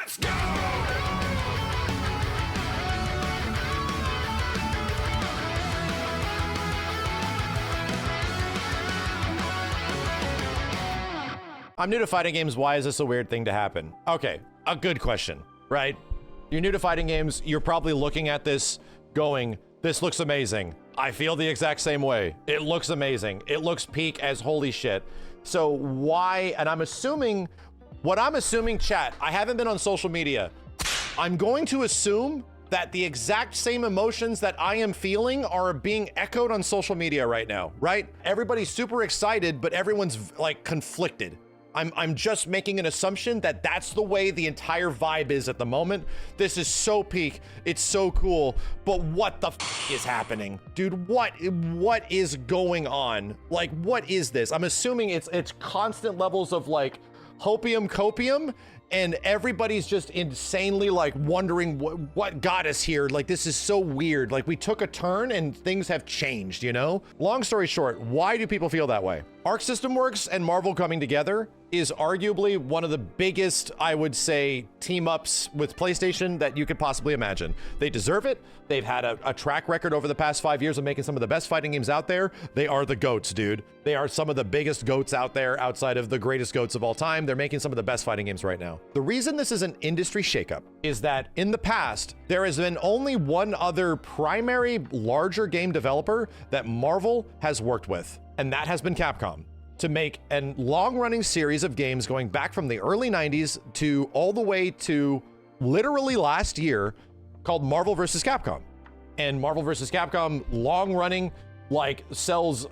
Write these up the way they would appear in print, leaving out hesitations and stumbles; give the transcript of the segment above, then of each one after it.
Let's go! I'm new to fighting games. Why is this a weird thing to happen? Okay, a good question, right? You're new to fighting games. You're probably looking at this going, this looks amazing. I feel the exact same way. It looks amazing. It looks peak as holy shit. So why, and I'm assuming, chat, I haven't been on social media. I'm going to assume that the exact same emotions that I am feeling are being echoed on social media right now, right? Everybody's super excited, but everyone's like conflicted. I'm just making an assumption that that's the way the entire vibe is at the moment. This is so peak. It's so cool. But what the f is happening? Dude, what is going on? Like, what is this? I'm assuming it's constant levels of like hopium copium, and everybody's just insanely like wondering what got us here. Like, this is so weird. Like, we took a turn and things have changed, you know? Long story short, why do people feel that way? Arc System Works and Marvel coming together is arguably one of the biggest, I would say, team-ups with PlayStation that you could possibly imagine. They deserve it. They've had a track record over the past 5 years of making some of the best fighting games out there. They are the GOATs, dude. They are some of the biggest GOATs out there outside of the greatest GOATs of all time. They're making some of the best fighting games right now. The reason this is an industry shakeup is that in the past, there has been only one other primary larger game developer that Marvel has worked with, and that has been Capcom, to make a long-running series of games going back from the early 90s to all the way to literally last year, called Marvel vs. Capcom. And Marvel vs. Capcom, long-running, like sells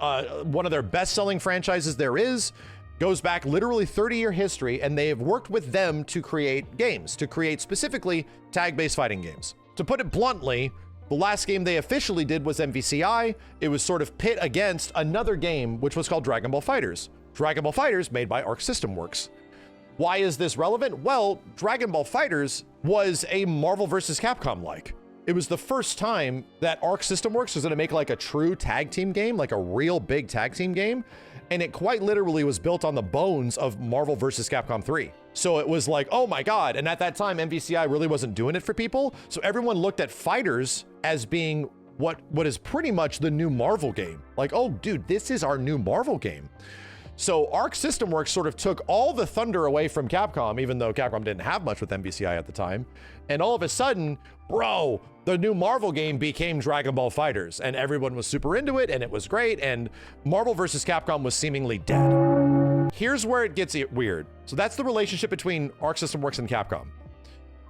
one of their best-selling franchises there is, goes back literally 30-year history, and they have worked with them to create games, to create specifically tag-based fighting games. To put it bluntly, the last game they officially did was MVCI. It was sort of pit against another game, which was called Dragon Ball FighterZ. Dragon Ball FighterZ made by Arc System Works. Why is this relevant? Well, Dragon Ball FighterZ was a Marvel vs. Capcom-like. It was the first time that Arc System Works was gonna make like a true tag team game, like a real big tag team game. And it quite literally was built on the bones of Marvel vs. Capcom 3. So it was like, oh my God. And at that time, MVCI really wasn't doing it for people. So everyone looked at FighterZ as being what is pretty much the new Marvel game. Like, oh dude, this is our new Marvel game. So Arc System Works sort of took all the thunder away from Capcom, even though Capcom didn't have much with MVCI at the time. And all of a sudden, bro, the new Marvel game became Dragon Ball FighterZ, and everyone was super into it, and it was great, and Marvel vs. Capcom was seemingly dead. Here's where it gets weird. So that's the relationship between Arc System Works and Capcom.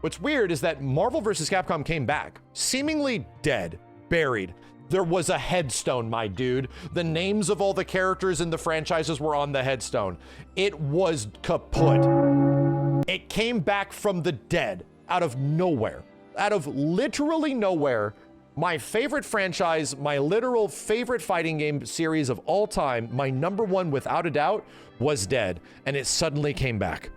What's weird is that Marvel vs. Capcom came back, seemingly dead, buried. There was a headstone, my dude. The names of all the characters in the franchises were on the headstone. It was kaput. It came back from the dead, out of nowhere. Out of literally nowhere. My favorite franchise, my literal favorite fighting game series of all time, my #1 without a doubt, was dead, and it suddenly came back.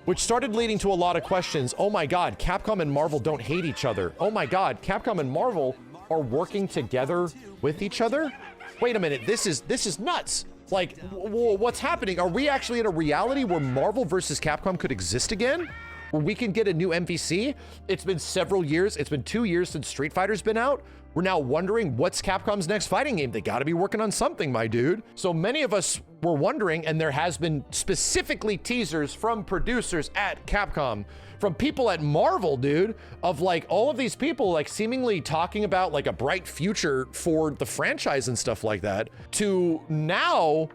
Which started leading to a lot of questions. Oh my God, Capcom and Marvel don't hate each other. Oh my God, Capcom and Marvel are working together with each other? Wait a minute, this is nuts. Like, what's happening? Are we actually in a reality where Marvel vs. Capcom could exist again? Where we can get a new MVC? It's been several years. It's been 2 years since Street Fighter's been out. We're now wondering what's Capcom's next fighting game. They gotta be working on something, my dude. So many of us were wondering, and there has been specifically teasers from producers at Capcom, from people at Marvel, dude, of like all of these people like seemingly talking about like a bright future for the franchise and stuff like that, to now,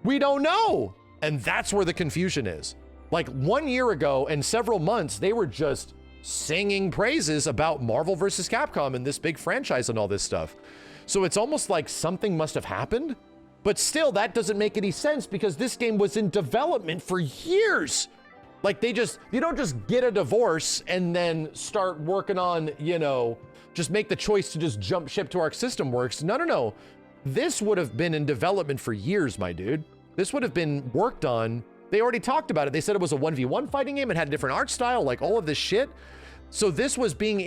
we don't know. And that's where the confusion is. Like 1 year ago and several months, they were just singing praises about Marvel vs. Capcom and this big franchise and all this stuff. So it's almost like something must have happened, but still that doesn't make any sense because this game was in development for years. Like you don't just get a divorce and then start working on, you know, just make the choice to just jump ship to Arc System Works. No. This would have been in development for years, my dude. This would have been worked on. They already talked about it. They said it was a 1v1 fighting game. It had a different art style, like all of this shit. So this was being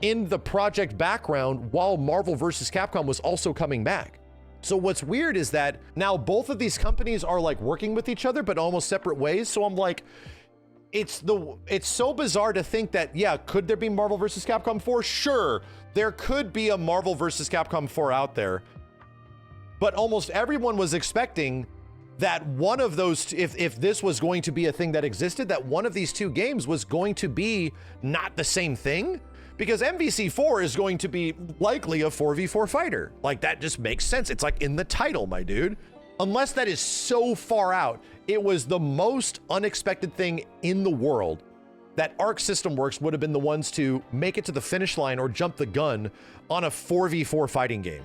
in the project background while Marvel vs. Capcom was also coming back. So what's weird is that now both of these companies are like working with each other, but almost separate ways. So I'm like, it's so bizarre to think that, yeah, could there be Marvel vs. Capcom 4? Sure, there could be a Marvel vs. Capcom 4 out there, but almost everyone was expecting that one of those, if this was going to be a thing that existed, that one of these two games was going to be not the same thing, because MVC4 is going to be likely a 4v4 fighter. Like, that just makes sense. It's like in the title, my dude. Unless that is so far out, it was the most unexpected thing in the world that Arc System Works would have been the ones to make it to the finish line or jump the gun on a 4v4 fighting game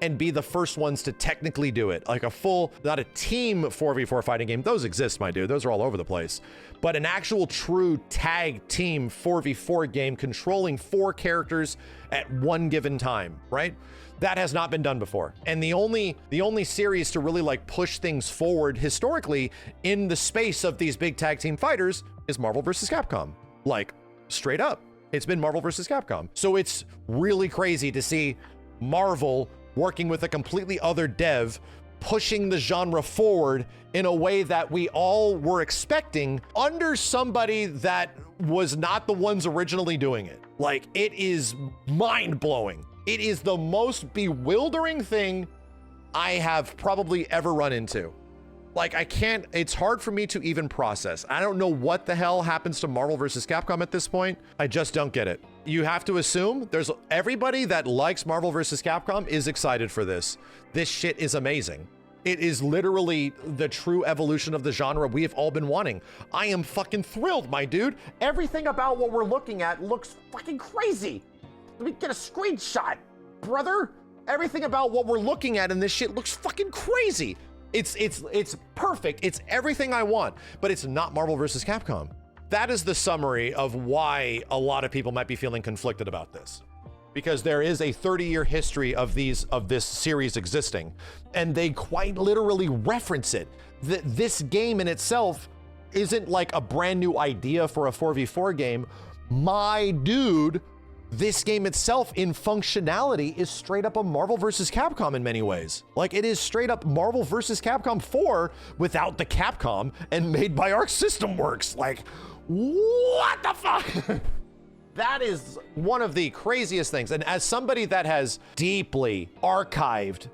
and be the first ones to technically do it. Like a full, not a team 4v4 fighting game. Those exist, my dude. Those are all over the place. But an actual true tag team 4v4 game controlling 4 characters at one given time, right? That has not been done before. And the only series to really like push things forward historically in the space of these big tag team fighters is Marvel vs. Capcom. Like, straight up, it's been Marvel vs. Capcom. So it's really crazy to see Marvel working with a completely other dev, pushing the genre forward in a way that we all were expecting under somebody that was not the ones originally doing it. Like, it is mind-blowing. It is the most bewildering thing I have probably ever run into. Like, it's hard for me to even process. I don't know what the hell happens to Marvel vs. Capcom at this point. I just don't get it. You have to assume there's everybody that likes Marvel vs. Capcom is excited for this. This shit is amazing. It is literally the true evolution of the genre we have all been wanting. I am fucking thrilled, my dude. Everything about what we're looking at looks fucking crazy. Let me get a screenshot, brother. Everything about what we're looking at in this shit looks fucking crazy. It's perfect. It's everything I want, but it's not Marvel vs. Capcom. That is the summary of why a lot of people might be feeling conflicted about this, because there is a 30-year history of this series existing, and they quite literally reference it. This game in itself isn't like a brand new idea for a 4v4 game. My dude, this game itself in functionality is straight up a Marvel vs. Capcom in many ways. Like, it is straight up Marvel vs. Capcom 4 without the Capcom and made by Arc System Works. Like, what the fuck? That is one of the craziest things. And as somebody that has deeply archived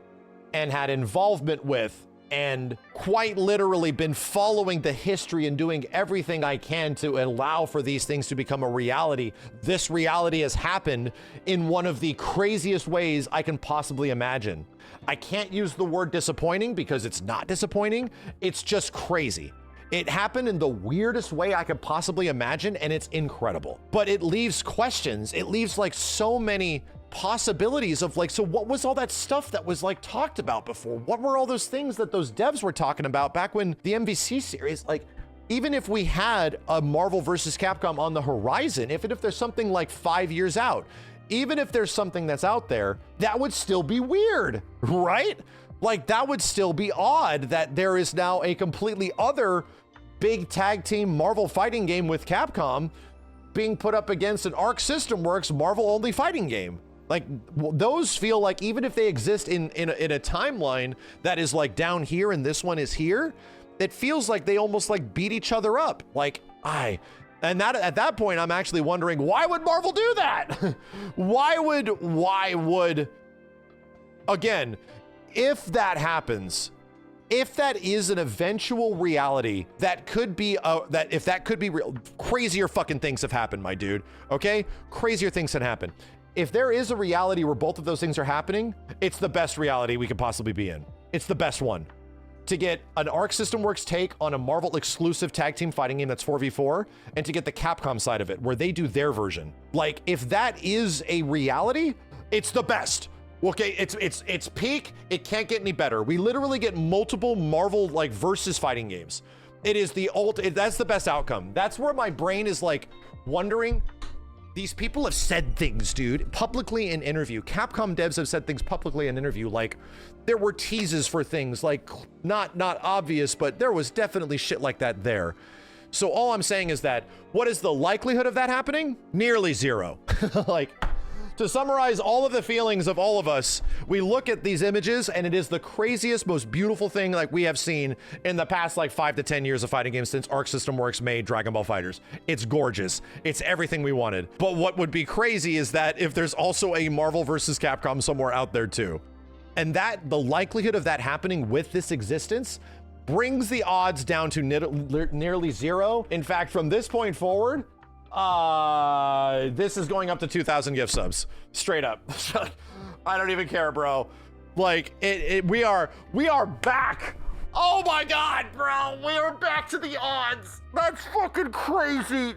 and had involvement with and quite literally been following the history and doing everything I can to allow for these things to become a reality, this reality has happened in one of the craziest ways I can possibly imagine. I can't use the word disappointing because it's not disappointing. It's just crazy. It happened in the weirdest way I could possibly imagine, and it's incredible. But it leaves questions. It leaves like so many possibilities of like, so what was all that stuff that was like talked about before? What were all those things that those devs were talking about back when the MVC series, like, even if we had a Marvel vs. Capcom on the horizon, if there's something like 5 years out, even if there's something that's out there, that would still be weird, right? Like, that would still be odd that there is now a completely other big tag team Marvel fighting game with Capcom being put up against an Arc System Works Marvel only fighting game. Like, those feel like, even if they exist in a timeline that is like down here and this one is here, it feels like they almost like beat each other up. Like, and at that point, I'm actually wondering, why would Marvel do that? Why would, again, if that happens, if that is an eventual reality, that could be, if that could be real, crazier fucking things have happened, my dude, okay? Crazier things can happen. If there is a reality where both of those things are happening, it's the best reality we could possibly be in. It's the best one. To get an Arc System Works take on a Marvel exclusive tag team fighting game that's 4v4, and to get the Capcom side of it, where they do their version. Like, if that is a reality, it's the best. Okay, it's peak. It can't get any better. We literally get multiple Marvel like versus fighting games. It is that's the best outcome. That's where my brain is like wondering. These people have said things, dude, publicly in interview. Capcom devs have said things publicly in interview. Like, there were teases for things, like not obvious, but there was definitely shit like that there. So all I'm saying is that, what is the likelihood of that happening? Nearly zero. Like, To summarize all of the feelings of all of us, we look at these images and it is the craziest, most beautiful thing like we have seen in the past like 5 to 10 years of fighting games since Arc System Works made Dragon Ball FighterZ. It's gorgeous. It's everything we wanted. But what would be crazy is that if there's also a Marvel versus Capcom somewhere out there too. And that the likelihood of that happening with this existence brings the odds down to nearly zero. In fact, from this point forward, this is going up to 2,000 gift subs, straight up. I don't even care, bro. Like we are back. Oh my God, bro, we are back to the odds. That's fucking crazy.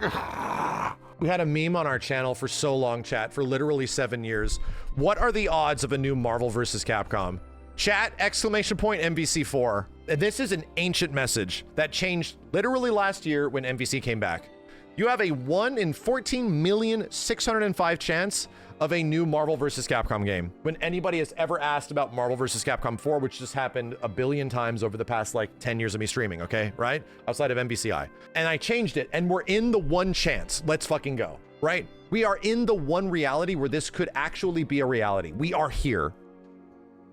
We had a meme on our channel for so long, chat, for literally 7 years. What are the odds of a new Marvel versus Capcom? Chat, exclamation point, MVC4. This is an ancient message that changed literally last year when MVC came back. You have a 1 in 14,605,000 chance of a new Marvel vs. Capcom game. When anybody has ever asked about Marvel vs. Capcom 4, which just happened a billion times over the past like 10 years of me streaming, okay, right? Outside of MBCI. And I changed it, and we're in the one chance. Let's fucking go, right? We are in the one reality where this could actually be a reality. We are here.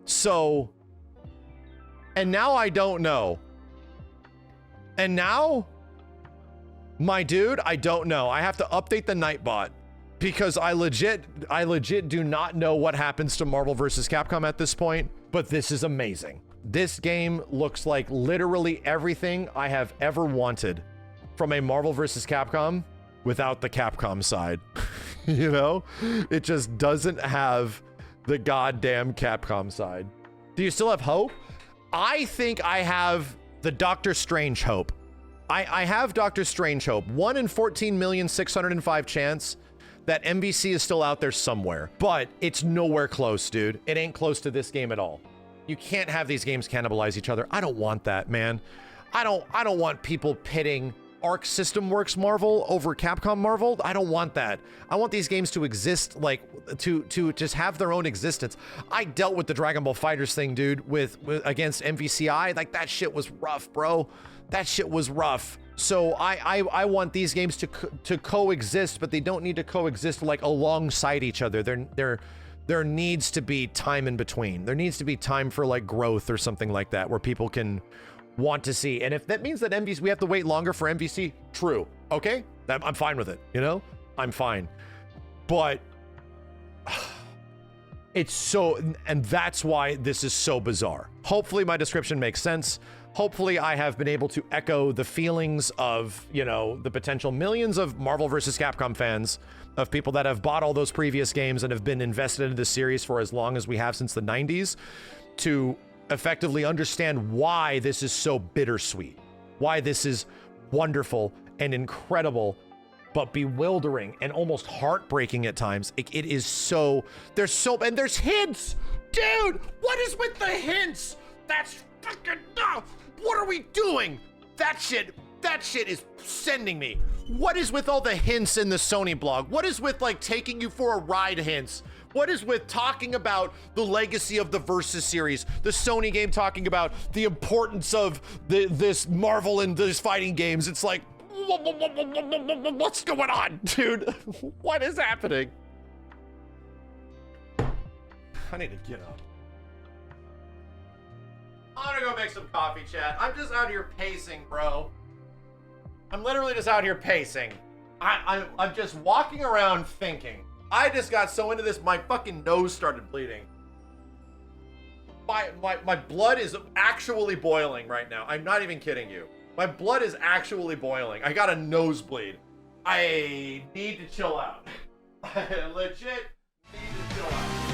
So, and now I don't know. And now, my dude, I don't know. I have to update the Nightbot because I legit do not know what happens to Marvel vs. Capcom at this point, but this is amazing. This game looks like literally everything I have ever wanted from a Marvel vs. Capcom without the Capcom side. You know, it just doesn't have the goddamn Capcom side. Do you still have hope? I think I have the Doctor Strange hope. I have Doctor Strange hope. 1 in 14,605,000 chance that MVC is still out there somewhere, but it's nowhere close, dude. It ain't close to this game at all. You can't have these games cannibalize each other. I don't want that, man. I don't want people pitting Arc System Works Marvel over Capcom Marvel. I don't want that. I want these games to exist, like to just have their own existence. I dealt with the Dragon Ball FighterZ thing, dude, with against MVCI. Like that shit was rough, bro. That shit was rough. So I want these games to coexist, but they don't need to coexist like alongside each other. There needs to be time in between. There needs to be time for like growth or something like that, where people can want to see. And if that means that MVC, we have to wait longer for MVC, true. Okay, I'm fine with it. You know, I'm fine. But it's so, and that's why this is so bizarre. Hopefully my description makes sense. Hopefully I have been able to echo the feelings of, you know, the potential millions of Marvel vs. Capcom fans, of people that have bought all those previous games and have been invested in this series for as long as we have since the 90s, to effectively understand why this is so bittersweet, why this is wonderful and incredible, but bewildering and almost heartbreaking at times. It is so, and there's hints, dude. What is with the hints? That's fucking, what are we doing? That shit is sending me. What is with all the hints in the Sony blog? What is with like taking you for a ride hints? What is with talking about the legacy of the Versus series, the Sony game talking about the importance of this Marvel and these fighting games? It's like, what's going on, dude? What is happening? I need to get up. I'm gonna go make some coffee, chat. I'm just out here pacing, bro. I'm literally just out here pacing. I'm just walking around thinking. I just got so into this, my fucking nose started bleeding. My blood is actually boiling right now. I'm not even kidding you. My blood is actually boiling. I got a nosebleed. I need to chill out. I legit need to chill out.